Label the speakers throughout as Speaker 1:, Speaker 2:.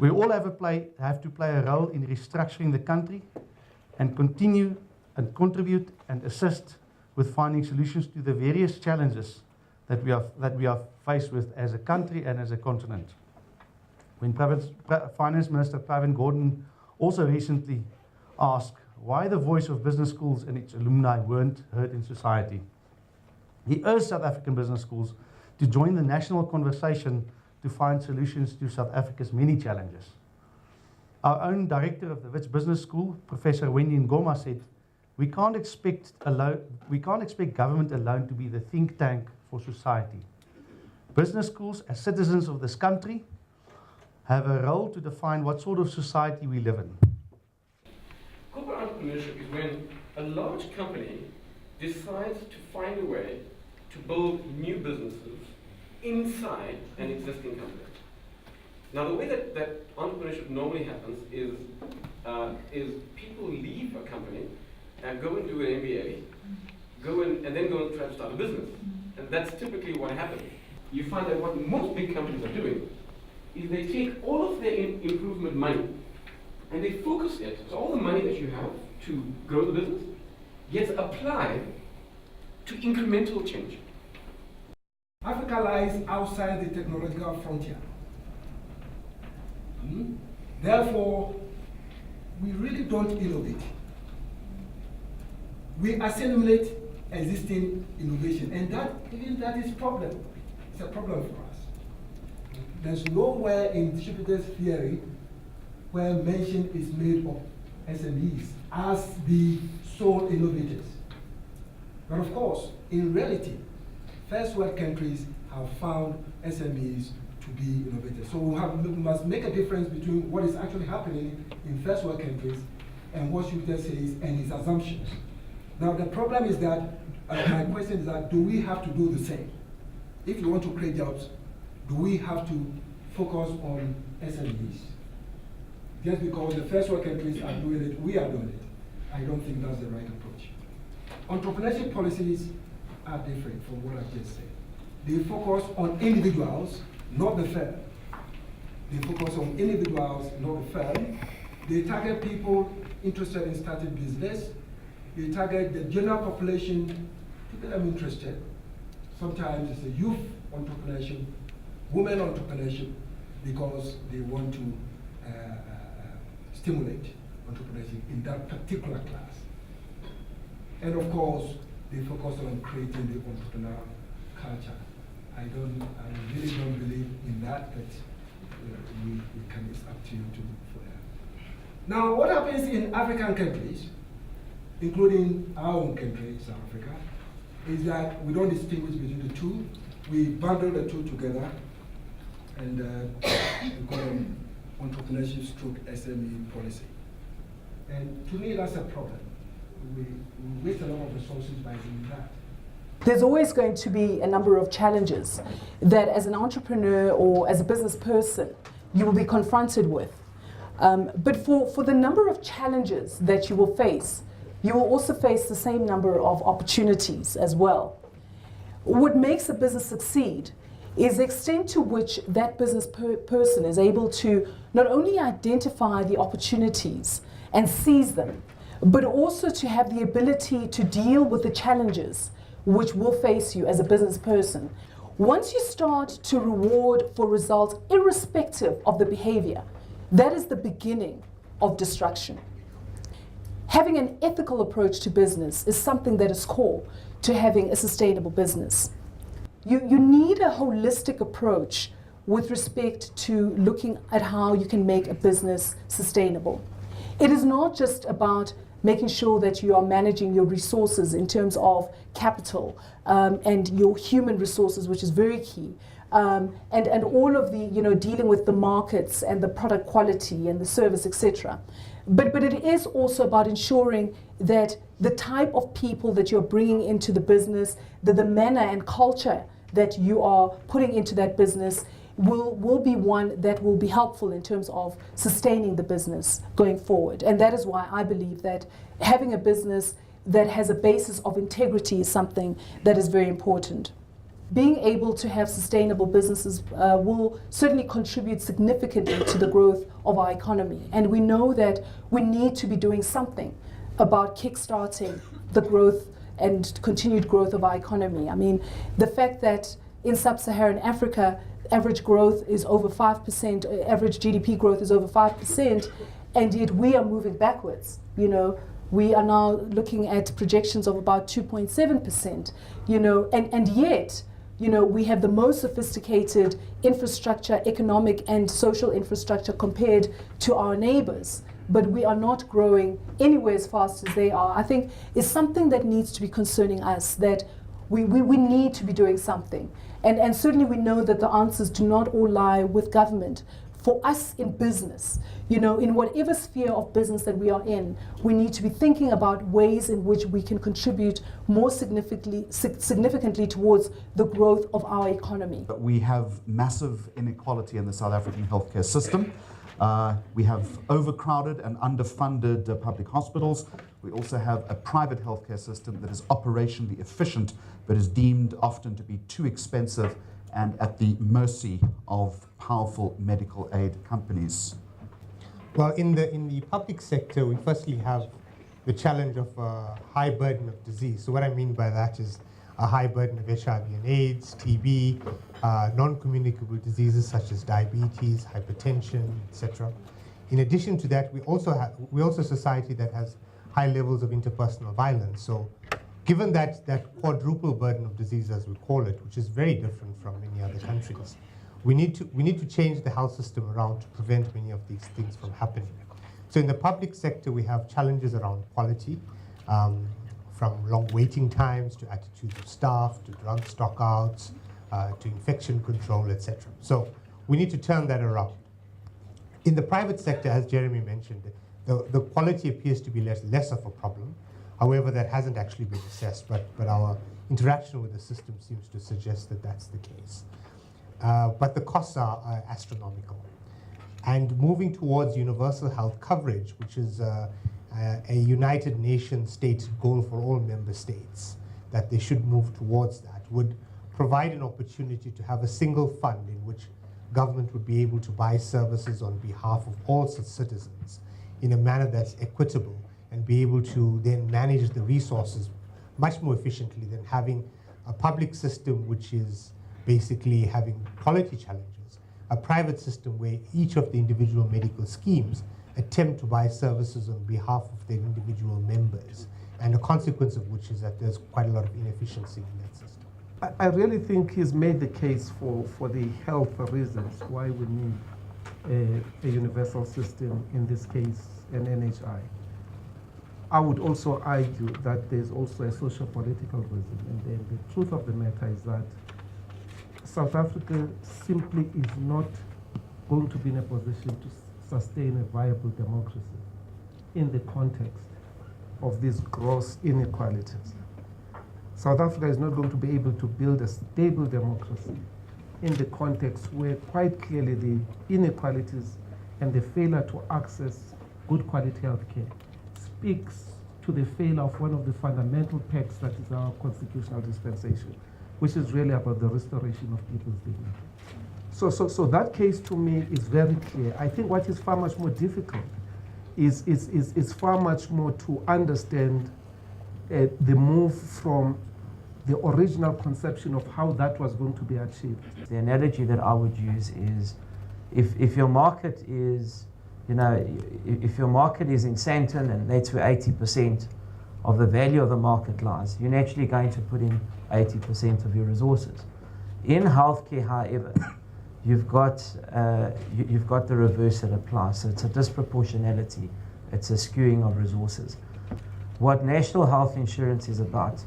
Speaker 1: We all have to play a role in restructuring the country and continue and contribute and assist with finding solutions to the various challenges that we are faced with as a country and as a continent. When Finance Minister Pravin Gordhan also recently asked why the voice of business schools and its alumni weren't heard in society, he urged South African business schools to join the national conversation to find solutions to South Africa's many challenges. Our own director of the Wits Business School, Professor Wendy Ngoma, said, we can't expect government alone to be the think tank for society. Business schools, as citizens of this country, have a role to define what sort of society we live in.
Speaker 2: Corporate entrepreneurship is when a large company decides to find a way to build new businesses inside an existing company. Now, the way that entrepreneurship normally happens is people leave a company and go and do an MBA, and then go and try to start a business. And that's typically what happens. You find that what most big companies are doing is they take all of their improvement money and they focus it, so all the money that you have to grow the business gets applied to incremental change.
Speaker 3: Africa lies outside the technological frontier. Therefore, we really don't innovate. We assimilate existing innovation, and that is a problem. It's a problem for us. There's nowhere in distributed theory where mention is made of SMEs as the sole innovators. But of course, in reality, first world countries have found SMEs to be innovators. So we must make a difference between what is actually happening in first world countries and what Jupiter says and his assumptions. Now the problem is that, my question is that, do we have to do the same? If you want to create jobs, do we have to focus on SMEs? Just because the first world countries are doing it, we are doing it. I don't think that's the right approach. Entrepreneurship policies are different from what I just said. They focus on individuals, not the firm. They focus on individuals, not the firm. They target people interested in starting business. They target the general population to get them interested. Sometimes it's a youth entrepreneurship, women entrepreneurship, because they want to stimulate entrepreneurship in that particular class. And of course, they focus on creating the entrepreneurial culture. I really don't believe in that, but it's up to you for that. Now, what happens in African countries, including our own country, South Africa, is that we don't distinguish between the two. We bundle the two together, and we call them entrepreneurship stroke SME policy. And to me, that's a problem. We waste a lot of resources by doing that.
Speaker 4: There's always going to be a number of challenges that as an entrepreneur or as a business person, you will be confronted with. But for the number of challenges that you will face, you will also face the same number of opportunities as well. What makes a business succeed is the extent to which that business person is able to not only identify the opportunities and seize them, but also to have the ability to deal with the challenges which will face you as a business person. Once you start to reward for results irrespective of the behavior, that is the beginning of destruction. Having an ethical approach to business is something that is core to having a sustainable business. You need a holistic approach with respect to looking at how you can make a business sustainable. It is not just about making sure that you are managing your resources in terms of capital and your human resources, which is very key, and all of the, dealing with the markets and the product quality and the service, etc. But it is also about ensuring that the type of people that you're bringing into the business, that the manner and culture that you are putting into that business will be one that will be helpful in terms of sustaining the business going forward. And that is why I believe that having a business that has a basis of integrity is something that is very important. being able to have sustainable businesses will certainly contribute significantly to the growth of our economy. And we know that we need to be doing something about kickstarting the growth and continued growth of our economy. I mean, the fact that in sub-Saharan Africa, average growth is over 5%, average GDP growth is over 5%, and yet we are moving backwards. You know, we are now looking at projections of about 2.7%, you know, and yet, you know, we have the most sophisticated infrastructure, economic and social infrastructure compared to our neighbors, but we are not growing anywhere as fast as they are. I think it's something that needs to be concerning us, that we need to be doing something. And certainly we know that the answers do not all lie with government. For us in business, you know, in whatever sphere of business that we are in, we need to be thinking about ways in which we can contribute more significantly towards the growth of our economy.
Speaker 5: We have massive inequality in the South African healthcare system. We have overcrowded and underfunded public hospitals. We also have a private healthcare system that is operationally efficient, but is deemed often to be too expensive and at the mercy of powerful medical aid companies.
Speaker 6: Well, in the public sector, we firstly have the challenge of a high burden of disease. So what I mean by that is a high burden of HIV and AIDS, TB, non-communicable diseases such as diabetes, hypertension, etc. In addition to that, we're also a society that has high levels of interpersonal violence. So given that quadruple burden of disease, as we call it, which is very different from many other countries, we need to change the health system around to prevent many of these things from happening. So in the public sector, we have challenges around quality, from long waiting times to attitudes of staff, to drug stockouts, to infection control, etc. So we need to turn that around. In the private sector, as Jeremy mentioned, the quality appears to be less of a problem. However, that hasn't actually been assessed, but our interaction with the system seems to suggest that that's the case. But the costs are astronomical. And moving towards universal health coverage, which is a United Nations stated goal for all member states, that they should move towards that, would provide an opportunity to have a single fund in which government would be able to buy services on behalf of all citizens in a manner that's equitable, and be able to then manage the resources much more efficiently than having a public system which is basically having quality challenges, a private system where each of the individual medical schemes attempt to buy services on behalf of their individual members, and a consequence of which is that there's quite a lot of inefficiency in that system.
Speaker 7: I really think he's made the case for the health reasons why we need a universal system, in this case an NHI. I would also argue that there's also a social-political reason, and then the truth of the matter is that South Africa simply is not going to be in a position to sustain a viable democracy in the context of these gross inequalities. South Africa is not going to be able to build a stable democracy in the context where quite clearly the inequalities and the failure to access good quality health care speaks to the failure of one of the fundamental pecks that is our constitutional dispensation, which is really about the restoration of people's dignity. So that case to me is very clear. I think what is far much more difficult is far much more to understand the move from the original conception of how that was going to be achieved.
Speaker 8: The analogy that I would use is if your market is, you know, if your market is in Sandton and that's where 80% of the value of the market lies, you're naturally going to put in 80% of your resources. In healthcare, however, you've got the reverse that applies. So it's a disproportionality, it's a skewing of resources. What national health insurance is about,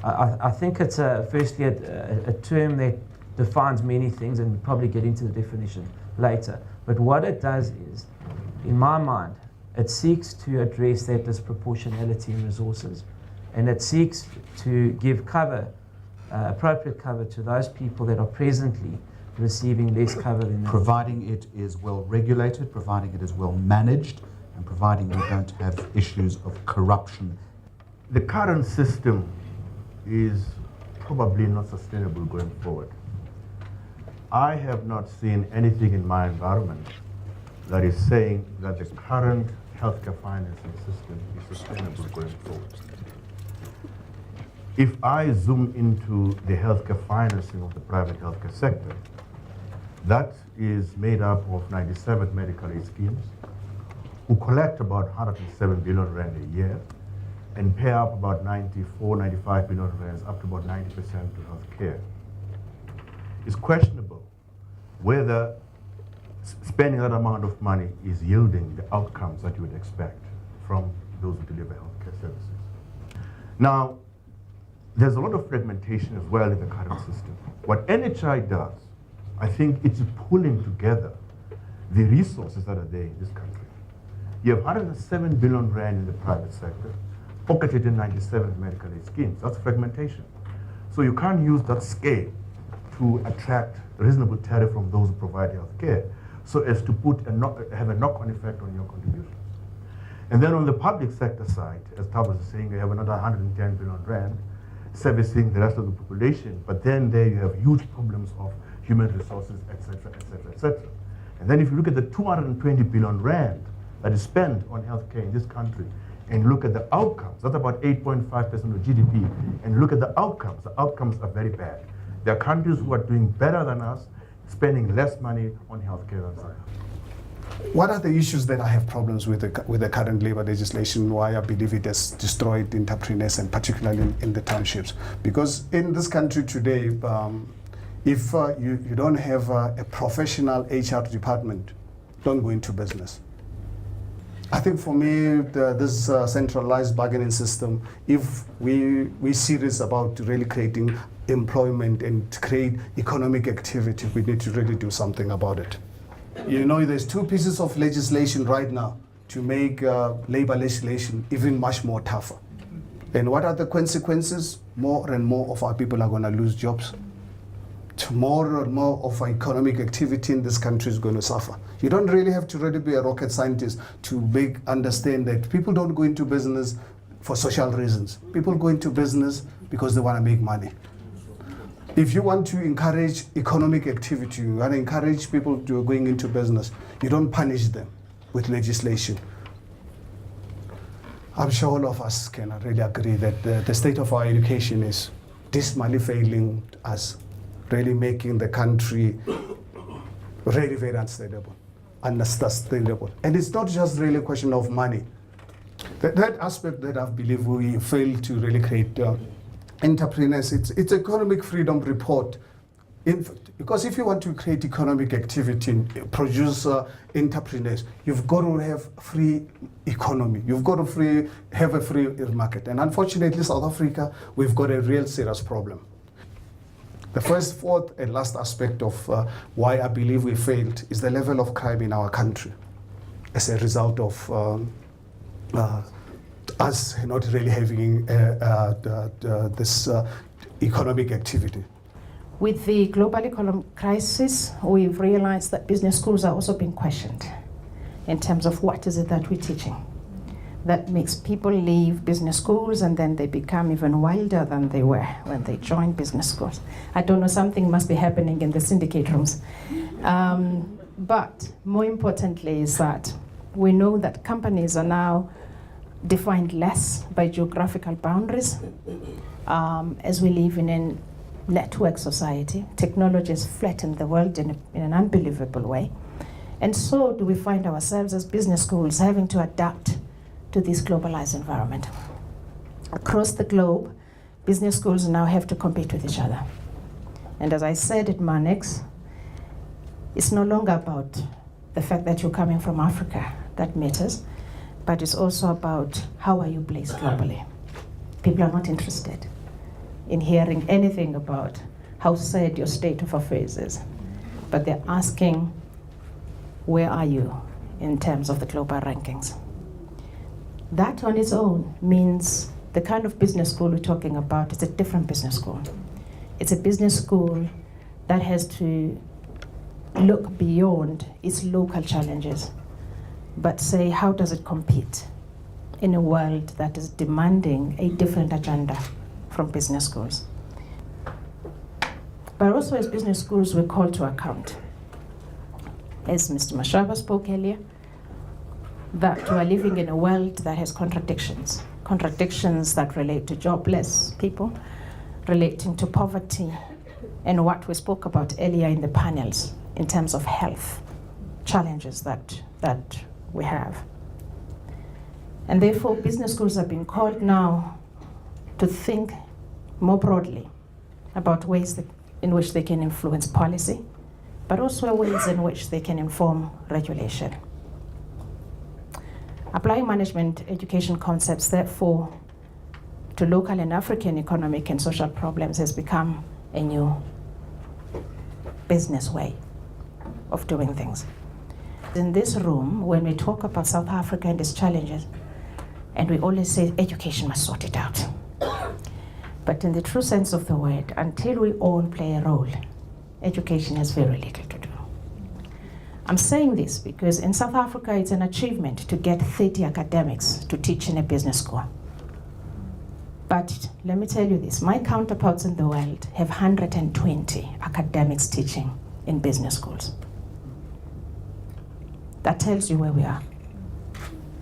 Speaker 8: I think it's firstly a term that defines many things, and we'll probably get into the definition later. But what it does is, in my mind, it seeks to address that disproportionality in resources, and it seeks to give cover, appropriate cover, to those people that are presently receiving less cover than that.
Speaker 5: Providing it is well regulated, providing it is well managed, and providing we don't have issues of corruption.
Speaker 9: The current system is probably not sustainable going forward. I have not seen anything in my environment that is saying that the current healthcare financing system is sustainable going forward. If I zoom into the healthcare financing of the private healthcare sector, that is made up of 97 medical aid schemes who collect about 107 billion rand a year and pay up about 94, 95 billion rands, up to about 90% to healthcare. It's questionable whether spending that amount of money is yielding the outcomes that you would expect from those who deliver healthcare services. Now, there's a lot of fragmentation as well in the current system. What NHI does, I think it's pulling together the resources that are there in this country. You have 107 billion rand in the private sector, pocketed in 97 medical aid schemes. That's fragmentation. So you can't use that scale to attract reasonable tariff from those who provide health care, so as to have a knock-on effect on your contributions. And then on the public sector side, as Tab was saying, you have another 110 billion rand servicing the rest of the population, but then there you have huge problems of human resources, etc., etc., etc. And then if you look at the 220 billion rand that is spent on healthcare in this country, and look at the outcomes, that's about 8.5% of GDP, and look at the outcomes are very bad. There are countries who are doing better than us, spending less money on healthcare than us.
Speaker 10: What are the issues that I have problems with the current labor legislation? Why I believe it has destroyed entrepreneurs, and particularly in the townships? Because in this country today, if you don't have a professional HR department, don't go into business. I think for me, this centralized bargaining system, if we're serious about really creating employment and create economic activity, we need to really do something about it. You know, there's two pieces of legislation right now to make labor legislation even much more tougher. And what are the consequences? More and more of our people are going to lose jobs. More and more of our economic activity in this country is going to suffer. You don't really have to really be a rocket scientist to understand that people don't go into business for social reasons. People go into business because they want to make money. If you want to encourage economic activity, you want to encourage people to going into business, you don't punish them with legislation. I'm sure all of us can really agree that the state of our education is dismally failing us, really making the country really very unsustainable. And it's not just really a question of money. That aspect that I believe we fail to really create entrepreneurs, it's economic freedom report. Because if you want to create economic activity, produce entrepreneurs, you've got to have free economy. You've got to have a free market. And unfortunately, South Africa, we've got a real serious problem. The first, fourth, and last aspect of why I believe we failed is the level of crime in our country as a result of us not really having this economic activity.
Speaker 11: With the global economic crisis, we've realized that business schools are also being questioned in terms of what is it that we're teaching. That makes people leave business schools and then they become even wilder than they were when they joined business schools. I don't know, something must be happening in the syndicate rooms. But more importantly is that we know that companies are now defined less by geographical boundaries. As we live in a network society, technology has flattened the world in an unbelievable way. And so do we find ourselves as business schools having to adapt to this globalized environment. Across the globe, business schools now have to compete with each other. And as I said at Manex, it's no longer about the fact that you're coming from Africa that matters, but it's also about how are you placed globally. People are not interested in hearing anything about how sad your state of affairs is, but they're asking, where are you in terms of the global rankings? That on its own means the kind of business school we're talking about is a different business school. It's a business school that has to look beyond its local challenges, but say, how does it compete in a world that is demanding a different agenda from business schools? But also as business schools, we're called to account. As Mr. Mashaba spoke earlier, that we are living in a world that has contradictions. Contradictions that relate to jobless people, relating to poverty, and what we spoke about earlier in the panels in terms of health challenges that we have. And therefore, business schools are being called now to think more broadly about ways in which they can influence policy, but also ways in which they can inform regulation. Applying management education concepts, therefore, to local and African economic and social problems has become a new business way of doing things. In this room, when we talk about South Africa and its challenges, and we always say education must sort it out. But in the true sense of the word, until we all play a role, education has very little to do. I'm saying this because in South Africa, it's an achievement to get 30 academics to teach in a business school. But let me tell you this, my counterparts in the world have 120 academics teaching in business schools. That tells you where we are.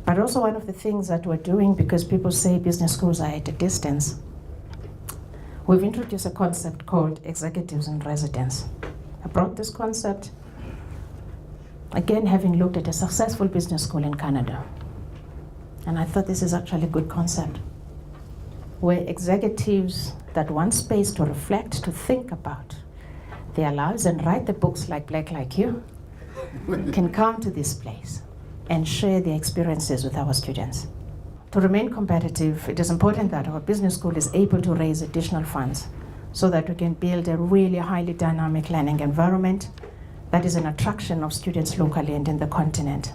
Speaker 11: But also one of the things that we're doing, because people say business schools are at a distance, we've introduced a concept called executives in residence. I brought this concept, again, having looked at a successful business school in Canada. And I thought this is actually a good concept, where executives that want space to reflect, to think about their lives and write the books like Black Like You, can come to this place and share their experiences with our students. To remain competitive, it is important that our business school is able to raise additional funds so that we can build a really highly dynamic learning environment that is an attraction of students locally and in the continent.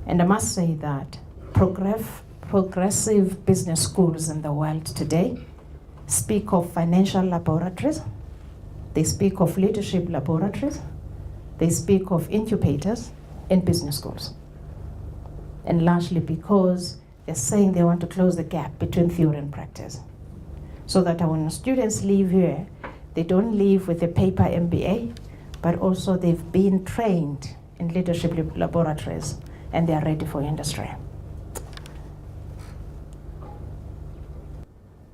Speaker 11: And I must say that progressive business schools in the world today speak of financial laboratories, they speak of leadership laboratories, they speak of incubators in business schools. And largely because they're saying they want to close the gap between theory and practice. So that when students leave here, they don't leave with a paper MBA, but also they've been trained in leadership laboratories and they are ready for industry.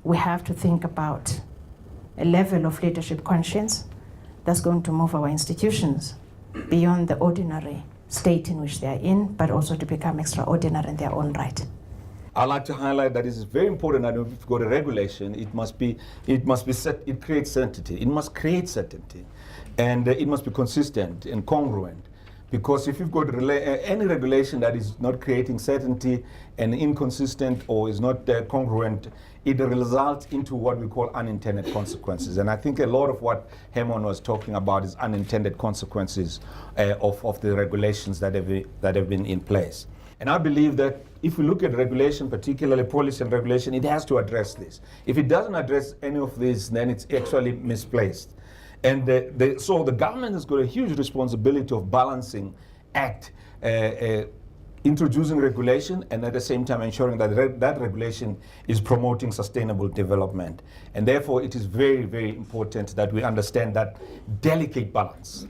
Speaker 11: We have to think about a level of leadership conscience that's going to move our institutions beyond the ordinary state in which they are in, but also to become extraordinary in their own right.
Speaker 12: I'd like to highlight that it is very important that if you go to regulation, it creates certainty. It must create certainty, and it must be consistent and congruent. Because if you've got any regulation that is not creating certainty and inconsistent or is not congruent, it results into what we call unintended consequences. And I think a lot of what HERMAN was talking about is unintended consequences of the regulations that have been in place. And I believe that if we look at regulation, particularly policy and regulation, it has to address this. If it doesn't address any of this, then it's actually misplaced. And so the government has got a huge responsibility of balancing act, introducing regulation, and at the same time ensuring that that regulation is promoting sustainable development. And therefore it is very, very important that we understand that delicate balance.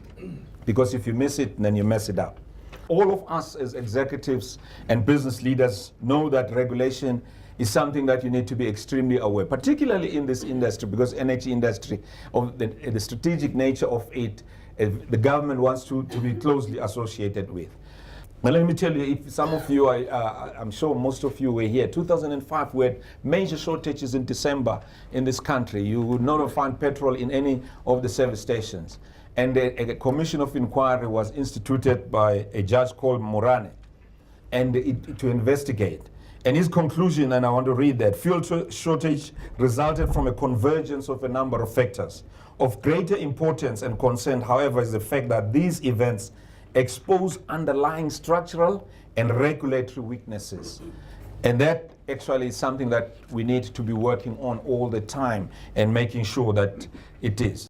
Speaker 12: Because if you miss it, then you mess it up. All of us as executives and business leaders know that regulation is something that you need to be extremely aware, particularly in this industry, because energy industry, of the strategic nature of it, the government wants to be closely associated with. Now let me tell you, if some of you, I'm sure most of you were here, 2005 we had major shortages in December in this country. You would not have found petrol in any of the service stations. And a commission of inquiry was instituted by a judge called Morane, and to investigate. And his conclusion, and I want to read that, fuel shortage resulted from a convergence of a number of factors. Of greater importance and concern, however, is the fact that these events expose underlying structural and regulatory weaknesses. And that actually is something that we need to be working on all the time and making sure that it is.